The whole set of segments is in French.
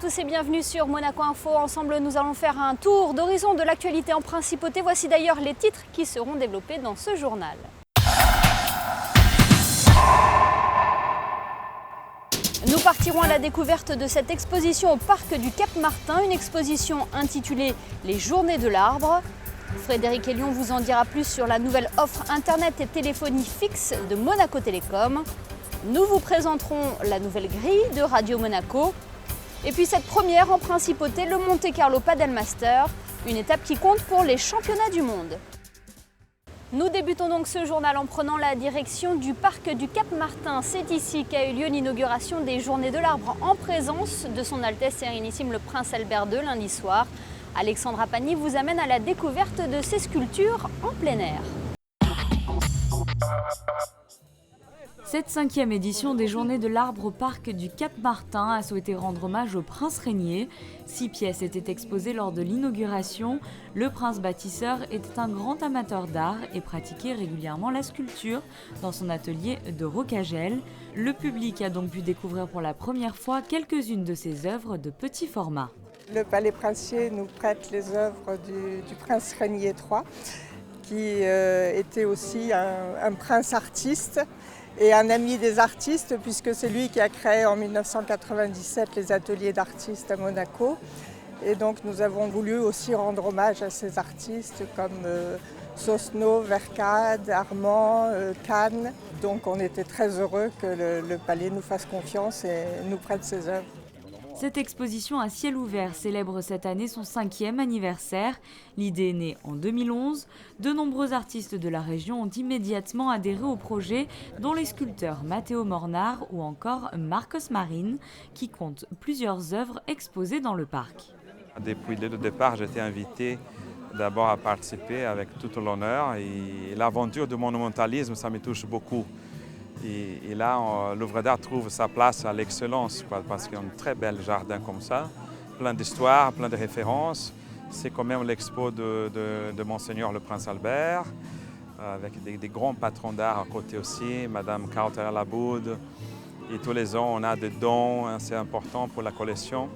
tous et bienvenue sur Monaco Info. Ensemble, nous allons faire un tour d'horizon de l'actualité en principauté. Voici d'ailleurs les titres qui seront développés dans ce journal. Nous partirons à la découverte de cette exposition au parc du Cap Martin, une exposition intitulée « Les Journées de l'Arbre ». Frédéric Hélion vous en dira plus sur la nouvelle offre Internet et téléphonie fixe de Monaco Télécom. Nous vous présenterons la nouvelle grille de Radio Monaco. Et puis cette première en principauté, le Monte Carlo Padel Master, une étape qui compte pour les championnats du monde. Nous débutons donc ce journal en prenant la direction du parc du Cap Martin. C'est ici qu'a eu lieu l'inauguration des Journées de l'Arbre en présence de son Altesse Sérénissime le Prince Albert II lundi soir. Alexandra Pagny vous amène à la découverte de ces sculptures en plein air. Cette 5e édition des Journées de l'Arbre au parc du Cap Martin a souhaité rendre hommage au prince régnier. 6 pièces étaient exposées lors de l'inauguration. Le prince bâtisseur était un grand amateur d'art et pratiquait régulièrement la sculpture dans son atelier de Rocagel. Le public a donc pu découvrir pour la première fois quelques-unes de ses œuvres de petit format. Le Palais Princier nous prête les œuvres du prince Régnier III, qui était aussi un prince artiste et un ami des artistes, puisque c'est lui qui a créé en 1997 les ateliers d'artistes à Monaco. Et donc nous avons voulu aussi rendre hommage à ces artistes comme Sosno, Vercade, Armand, Kahn. Donc on était très heureux que le Palais nous fasse confiance et nous prête ses œuvres. Cette exposition à ciel ouvert célèbre cette année son 5e anniversaire. L'idée est née en 2011. De nombreux artistes de la région ont immédiatement adhéré au projet, dont les sculpteurs Matteo Mornar ou encore Marcos Marin, qui comptent plusieurs œuvres exposées dans le parc. Depuis le départ, j'ai été invité d'abord à participer avec tout l'honneur. Et l'aventure du monumentalisme, ça me touche beaucoup. Et là, l'œuvre d'art trouve sa place à l'excellence, parce qu'il y a un très bel jardin comme ça, plein d'histoires, plein de références. C'est quand même l'expo de Monseigneur le Prince Albert, avec des grands patrons d'art à côté aussi, Madame Carter-Laboud. Et tous les ans, on a des dons assez importants pour la collection.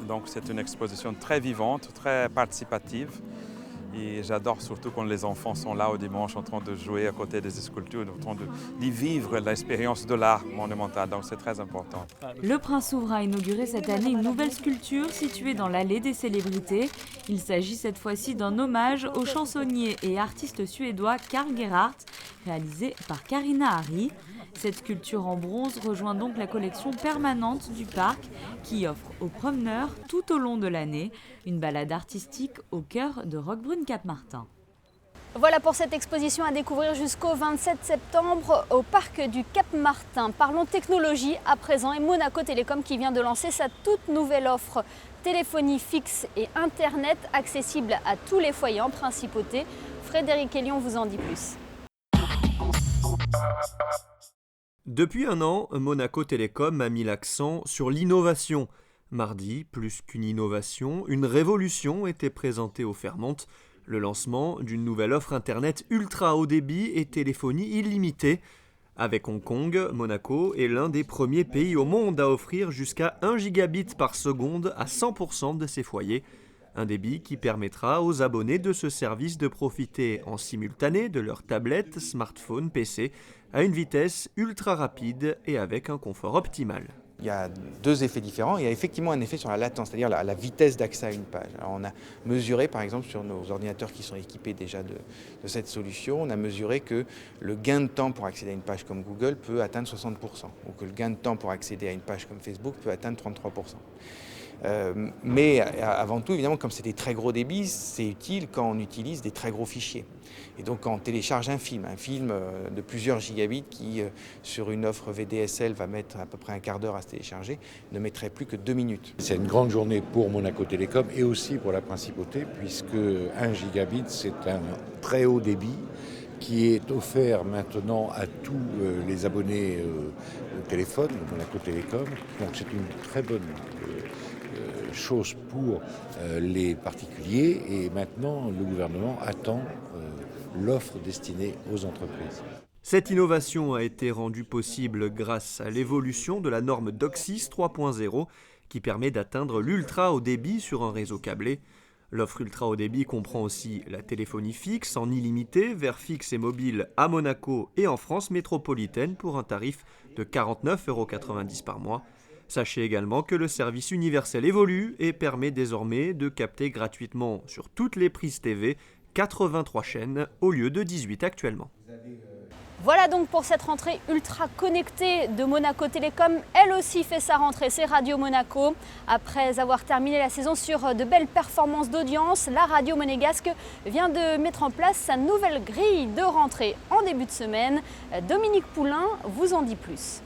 Donc c'est une exposition très vivante, très participative. Et j'adore surtout quand les enfants sont là au dimanche en train de jouer à côté des sculptures, en train de vivre l'expérience de l'art monumental. Donc c'est très important. Le prince souverain a inauguré cette année une nouvelle sculpture située dans l'allée des célébrités. Il s'agit cette fois-ci d'un hommage au chansonnier et artiste suédois Carl Gerhardt, réalisé par Karina Hari. Cette sculpture en bronze rejoint donc la collection permanente du parc qui offre aux promeneurs tout au long de l'année une balade artistique au cœur de Roquebrune Cap Martin. Voilà pour cette exposition à découvrir jusqu'au 27 septembre au parc du Cap Martin. Parlons technologie à présent et Monaco Télécom qui vient de lancer sa toute nouvelle offre téléphonie fixe et Internet accessible à tous les foyers en principauté. Frédéric Hélion vous en dit plus. Depuis un an, Monaco Télécom a mis l'accent sur l'innovation. Mardi, plus qu'une innovation, une révolution était présentée au Fairmont, le lancement d'une nouvelle offre Internet ultra haut débit et téléphonie illimitée. Avec Hong Kong, Monaco est l'un des premiers pays au monde à offrir jusqu'à 1 gigabit par seconde à 100% de ses foyers. Un débit qui permettra aux abonnés de ce service de profiter en simultané de leur tablette, smartphone, PC, à une vitesse ultra rapide et avec un confort optimal. Il y a deux effets différents. Il y a effectivement un effet sur la latence, c'est-à-dire la vitesse d'accès à une page. Alors on a mesuré, par exemple, sur nos ordinateurs qui sont équipés déjà de cette solution, on a mesuré que le gain de temps pour accéder à une page comme Google peut atteindre 60%, ou que le gain de temps pour accéder à une page comme Facebook peut atteindre 33%. Mais avant tout, évidemment, comme c'est des très gros débits, c'est utile quand on utilise des très gros fichiers. Et donc quand on télécharge un film de plusieurs gigabits qui, sur une offre VDSL, va mettre à peu près un quart d'heure à se télécharger, ne mettrait plus que 2 minutes. C'est une grande journée pour Monaco Télécom et aussi pour la principauté, puisque 1 gigabit, c'est un très haut débit qui est offert maintenant à tous les abonnés au téléphone, de Monaco Télécom. Donc c'est une très bonne chose pour les particuliers et maintenant le gouvernement attend l'offre destinée aux entreprises. Cette innovation a été rendue possible grâce à l'évolution de la norme DOCSIS 3.0 qui permet d'atteindre l'ultra haut débit sur un réseau câblé. L'offre ultra haut débit comprend aussi la téléphonie fixe en illimité, vers fixe et mobile à Monaco et en France métropolitaine pour un tarif de 49,90 € par mois. Sachez également que le service universel évolue et permet désormais de capter gratuitement sur toutes les prises TV 83 chaînes au lieu de 18 actuellement. Voilà donc pour cette rentrée ultra connectée de Monaco Télécom. Elle aussi fait sa rentrée, c'est Radio Monaco. Après avoir terminé la saison sur de belles performances d'audience, la radio monégasque vient de mettre en place sa nouvelle grille de rentrée en début de semaine. Dominique Poulain vous en dit plus.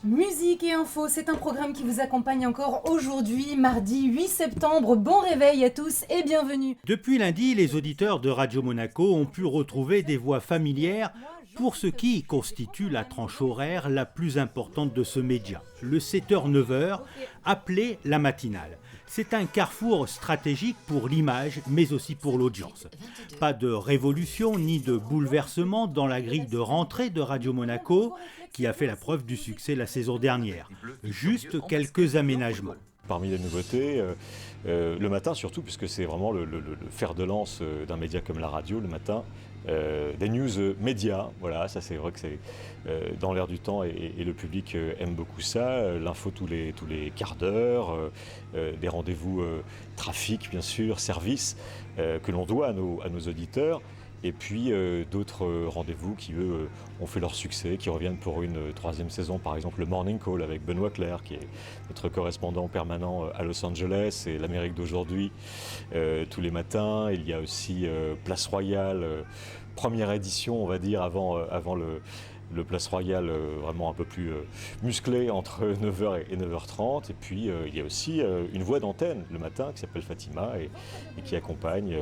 Musique et info, c'est un programme qui vous accompagne encore aujourd'hui, mardi 8 septembre. Bon réveil à tous et bienvenue. Depuis lundi, les auditeurs de Radio Monaco ont pu retrouver des voix familières pour ce qui constitue la tranche horaire la plus importante de ce média, le 7h-9h, appelé la matinale. C'est un carrefour stratégique pour l'image, mais aussi pour l'audience. Pas de révolution ni de bouleversement dans la grille de rentrée de Radio Monaco, qui a fait la preuve du succès la saison dernière. Juste quelques aménagements. Parmi les nouveautés, le matin surtout, puisque c'est vraiment le fer de lance d'un média comme la radio, le matin, des news médias, voilà, ça c'est vrai que c'est dans l'air du temps et le public aime beaucoup ça, l'info tous les quarts d'heure, des rendez-vous trafic bien sûr, services que l'on doit à nos auditeurs. Et puis d'autres rendez-vous qui, eux, ont fait leur succès, qui reviennent pour une troisième saison. Par exemple, le Morning Call avec Benoît Clerc, qui est notre correspondant permanent à Los Angeles et l'Amérique d'aujourd'hui, tous les matins. Il y a aussi Place Royale, première édition, on va dire, avant le Place Royale vraiment un peu plus musclé entre 9h et 9h30. Et puis il y a aussi une voix d'antenne le matin qui s'appelle Fatima et qui accompagne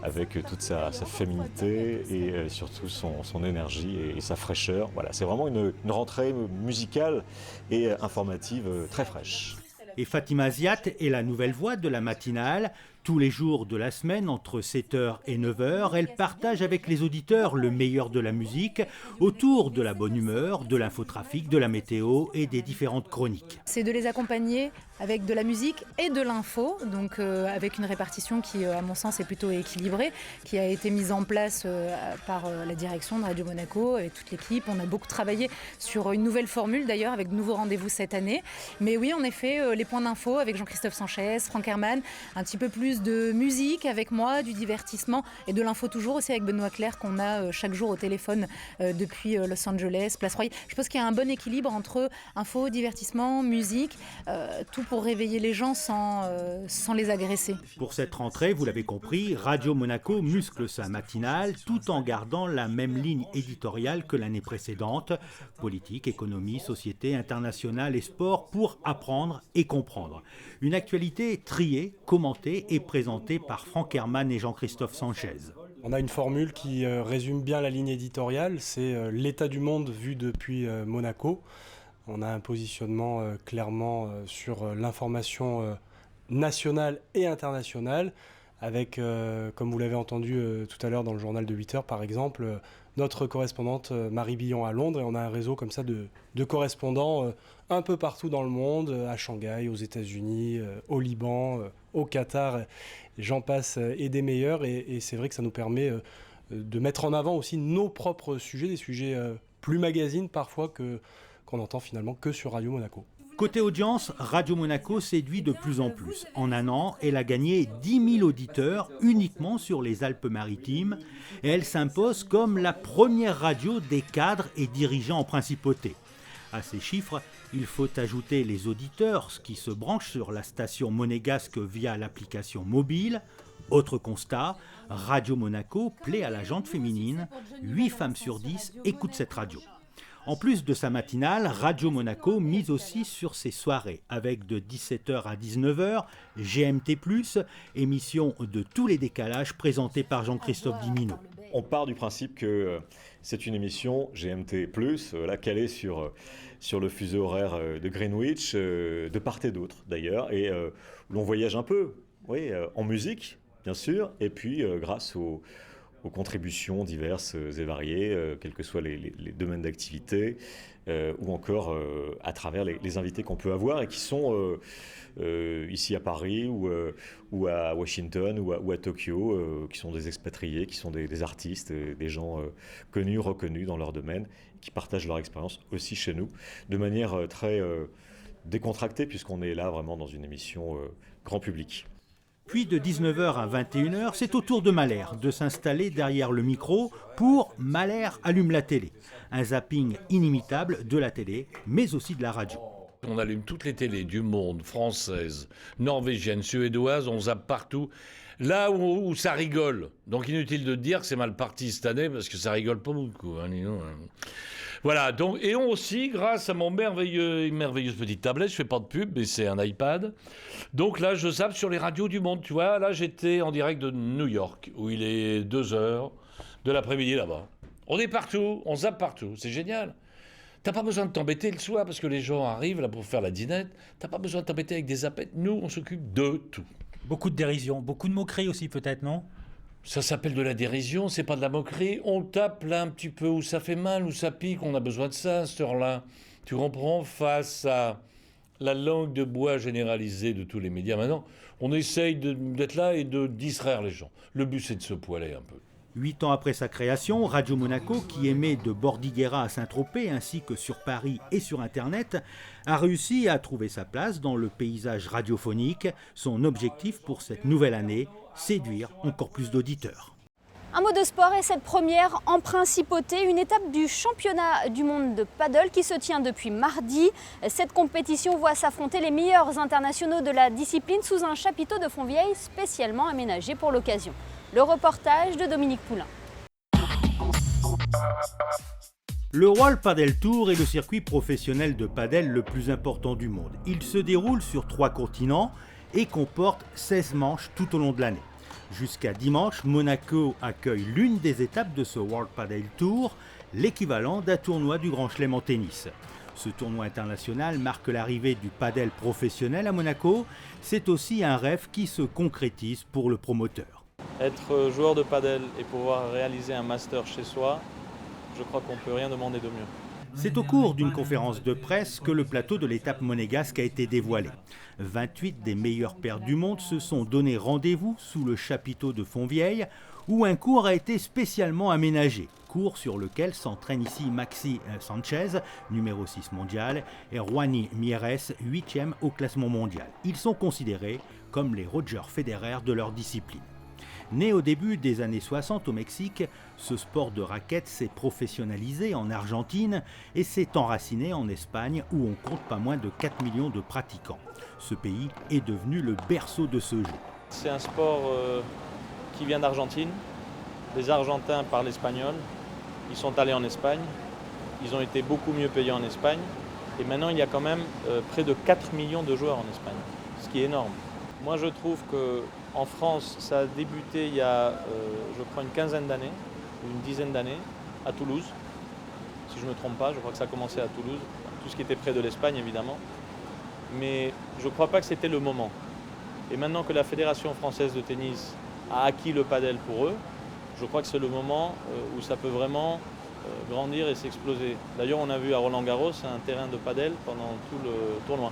avec toute sa féminité et surtout son énergie et sa fraîcheur. Voilà, c'est vraiment une rentrée musicale et informative très fraîche. Et Fatima Ziat est la nouvelle voix de la matinale. Tous les jours de la semaine, entre 7h et 9h, elle partage avec les auditeurs le meilleur de la musique autour de la bonne humeur, de l'infotrafic, de la météo et des différentes chroniques. C'est de les accompagner avec de la musique et de l'info, donc avec une répartition qui, à mon sens, est plutôt équilibrée, qui a été mise en place par la direction de Radio Monaco et toute l'équipe. On a beaucoup travaillé sur une nouvelle formule d'ailleurs, avec de nouveaux rendez-vous cette année. Mais oui, en effet, les points d'info avec Jean-Christophe Sanchez, Franck Herman, un petit peu plus de musique avec moi, du divertissement et de l'info toujours aussi avec Benoît Clerc qu'on a chaque jour au téléphone depuis Los Angeles, Place Royale. Je pense qu'il y a un bon équilibre entre info, divertissement, musique, tout pour réveiller les gens sans les agresser. Pour cette rentrée, vous l'avez compris, Radio Monaco muscle sa matinale tout en gardant la même ligne éditoriale que l'année précédente. Politique, économie, société, internationale et sport pour apprendre et comprendre. Une actualité triée, commentée et présentée par Franck Herman et Jean-Christophe Sanchez. On a une formule qui résume bien la ligne éditoriale, c'est l'état du monde vu depuis Monaco. On a un positionnement clairement sur l'information nationale et internationale, avec, comme vous l'avez entendu tout à l'heure dans le journal de 8h par exemple, notre correspondante Marie Billon à Londres, et on a un réseau comme ça de correspondants un peu partout dans le monde, à Shanghai, aux États-Unis, au Liban, au Qatar, j'en passe, et des meilleurs, et c'est vrai que ça nous permet de mettre en avant aussi nos propres sujets, des sujets plus magazines parfois qu'on entend finalement que sur Radio Monaco. Côté audience, Radio Monaco séduit de plus en plus. En un an, elle a gagné 10 000 auditeurs uniquement sur les Alpes-Maritimes et elle s'impose comme la première radio des cadres et dirigeants en principauté. À ces chiffres, il faut ajouter les auditeurs qui se branchent sur la station monégasque via l'application mobile. Autre constat, Radio Monaco plaît à la gente féminine. 8 femmes sur 10 écoutent cette radio. En plus de sa matinale, Radio Monaco mise aussi sur ses soirées, avec de 17h à 19h, GMT+, émission de tous les décalages présentée par Jean-Christophe Dimino. On part du principe que c'est une émission GMT+, là calée sur le fuseau horaire de Greenwich, de part et d'autre d'ailleurs, et où l'on voyage un peu, oui, en musique bien sûr, et puis grâce aux aux contributions diverses et variées, quels que soient les domaines d'activité, ou encore à travers les invités qu'on peut avoir et qui sont ici à Paris ou à Washington ou à Tokyo, qui sont des expatriés, qui sont des artistes, des gens connus, reconnus dans leur domaine, qui partagent leur expérience aussi chez nous, de manière très décontractée, puisqu'on est là vraiment dans une émission grand public. Puis de 19h à 21h, c'est au tour de Mahler de s'installer derrière le micro pour Mahler allume la télé. Un zapping inimitable de la télé, mais aussi de la radio. On allume toutes les télés du monde, françaises, norvégiennes, suédoises, on zappe partout. Là où ça rigole. Donc inutile de dire que c'est mal parti cette année, parce que ça rigole pas beaucoup. Voilà, donc, et aussi, grâce à mon merveilleuse petite tablette, je fais pas de pub, mais c'est un iPad. Donc là, je zappe sur les radios du monde, tu vois. Là, j'étais en direct de New York, où il est 2h de l'après-midi là-bas. On est partout, on zappe partout, c'est génial. T'as pas besoin de t'embêter le soir, parce que les gens arrivent là pour faire la dinette. T'as pas besoin de t'embêter avec des zappettes. Nous, on s'occupe de tout. Beaucoup de dérision, beaucoup de moqueries aussi peut-être, non ? Ça s'appelle de la dérision, c'est pas de la moquerie. On tape là un petit peu où ça fait mal, où ça pique, on a besoin de ça à cette heure-là. Tu comprends, face à la langue de bois généralisée de tous les médias maintenant, on essaye d'être là et de distraire les gens. Le but, c'est de se poiler un peu. 8 ans après sa création, Radio Monaco, qui émet de Bordighera à Saint-Tropez ainsi que sur Paris et sur Internet, a réussi à trouver sa place dans le paysage radiophonique. Son objectif pour cette nouvelle année, séduire encore plus d'auditeurs. Un mot de sport et cette première en principauté, une étape du championnat du monde de paddle qui se tient depuis mardi. Cette compétition voit s'affronter les meilleurs internationaux de la discipline sous un chapiteau de Fontvieille spécialement aménagé pour l'occasion. Le reportage de Dominique Poulain. Le World Padel Tour est le circuit professionnel de padel le plus important du monde. Il se déroule sur 3 continents et comporte 16 manches tout au long de l'année. Jusqu'à dimanche, Monaco accueille l'une des étapes de ce World Padel Tour, l'équivalent d'un tournoi du Grand Chelem en tennis. Ce tournoi international marque l'arrivée du padel professionnel à Monaco. C'est aussi un rêve qui se concrétise pour le promoteur. Être joueur de padel et pouvoir réaliser un master chez soi, je crois qu'on ne peut rien demander de mieux. C'est au cours d'une conférence de presse que le plateau de l'étape monégasque a été dévoilé. 28 des meilleurs pairs du monde se sont donné rendez-vous sous le chapiteau de Fontvieille, où un cours a été spécialement aménagé. Cours sur lequel s'entraînent ici Maxi Sanchez, numéro 6 mondial, et Juani Mieres, 8e au classement mondial. Ils sont considérés comme les Roger Federer de leur discipline. Né au début des années 60 au Mexique, ce sport de raquette s'est professionnalisé en Argentine et s'est enraciné en Espagne où on compte pas moins de 4 millions de pratiquants. Ce pays est devenu le berceau de ce jeu. C'est un sport qui vient d'Argentine. Les Argentins parlent espagnol. Ils sont allés en Espagne. Ils ont été beaucoup mieux payés en Espagne. Et maintenant, il y a quand même près de 4 millions de joueurs en Espagne, ce qui est énorme. Moi, je trouve qu'en France, ça a débuté il y a, je crois, une quinzaine d'années, ou une dizaine d'années, à Toulouse. Si je ne me trompe pas, je crois que ça a commencé à Toulouse. Tout ce qui était près de l'Espagne, évidemment. Mais je ne crois pas que c'était le moment. Et maintenant que la Fédération française de tennis a acquis le padel pour eux, je crois que c'est le moment où ça peut vraiment grandir et s'exploser. D'ailleurs, on a vu à Roland-Garros un terrain de padel pendant tout le tournoi.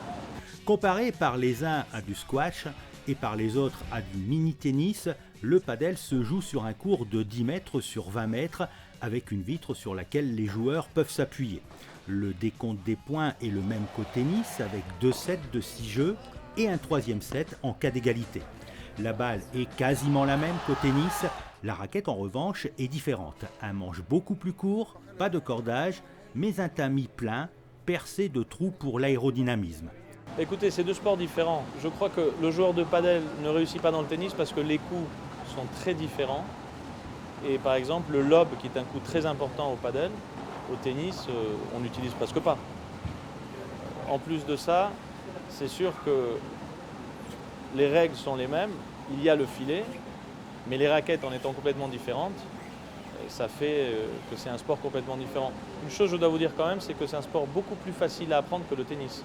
Comparé par les uns à du squash et par les autres à du mini-tennis, le padel se joue sur un court de 10 mètres sur 20 mètres avec une vitre sur laquelle les joueurs peuvent s'appuyer. Le décompte des points est le même qu'au tennis avec 2 sets de 6 jeux et un 3e set en cas d'égalité. La balle est quasiment la même qu'au tennis, la raquette en revanche est différente. Un manche beaucoup plus court, pas de cordage, mais un tamis plein, percé de trous pour l'aérodynamisme. Écoutez, c'est 2 sports différents. Je crois que le joueur de padel ne réussit pas dans le tennis parce que les coups sont très différents. Et par exemple, le lob, qui est un coup très important au padel, au tennis, on n'utilise presque pas. En plus de ça, c'est sûr que les règles sont les mêmes. Il y a le filet, mais les raquettes en étant complètement différentes, ça fait que c'est un sport complètement différent. Une chose, je dois vous dire quand même, c'est que c'est un sport beaucoup plus facile à apprendre que le tennis.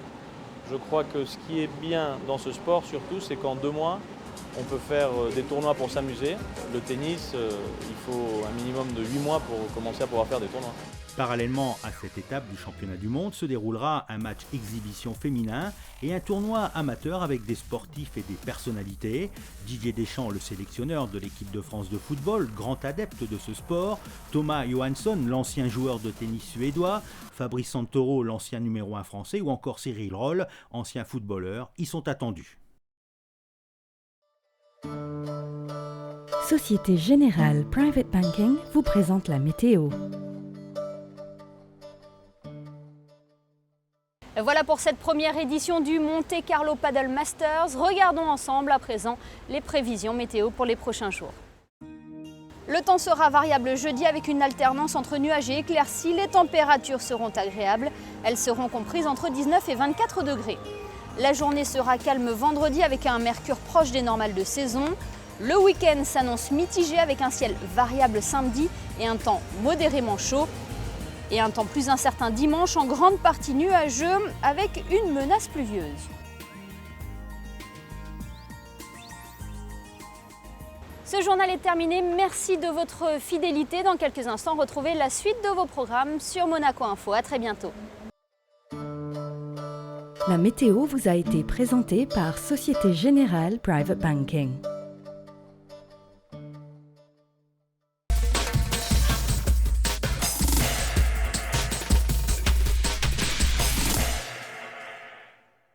Je crois que ce qui est bien dans ce sport, surtout, c'est qu'en 2 mois, On peut faire des tournois pour s'amuser. Le tennis, il faut un minimum de 8 mois pour commencer à pouvoir faire des tournois. Parallèlement à cette étape du championnat du monde se déroulera un match exhibition féminin et un tournoi amateur avec des sportifs et des personnalités. Didier Deschamps, le sélectionneur de l'équipe de France de football, grand adepte de ce sport, Thomas Johansson, l'ancien joueur de tennis suédois, Fabrice Santoro, l'ancien numéro 1 français, ou encore Cyril Roll, ancien footballeur, y sont attendus. Société Générale Private Banking vous présente la météo. Voilà pour cette première édition du Monte Carlo Paddle Masters. Regardons ensemble à présent les prévisions météo pour les prochains jours. Le temps sera variable jeudi avec une alternance entre nuages et éclaircies. Les températures seront agréables. Elles seront comprises entre 19 et 24 degrés. La journée sera calme vendredi avec un mercure proche des normales de saison. Le week-end s'annonce mitigé avec un ciel variable samedi et un temps modérément chaud. Et un temps plus incertain dimanche, en grande partie nuageux, avec une menace pluvieuse. Ce journal est terminé. Merci de votre fidélité. Dans quelques instants, retrouvez la suite de vos programmes sur Monaco Info. À très bientôt. La météo vous a été présentée par Société Générale Private Banking.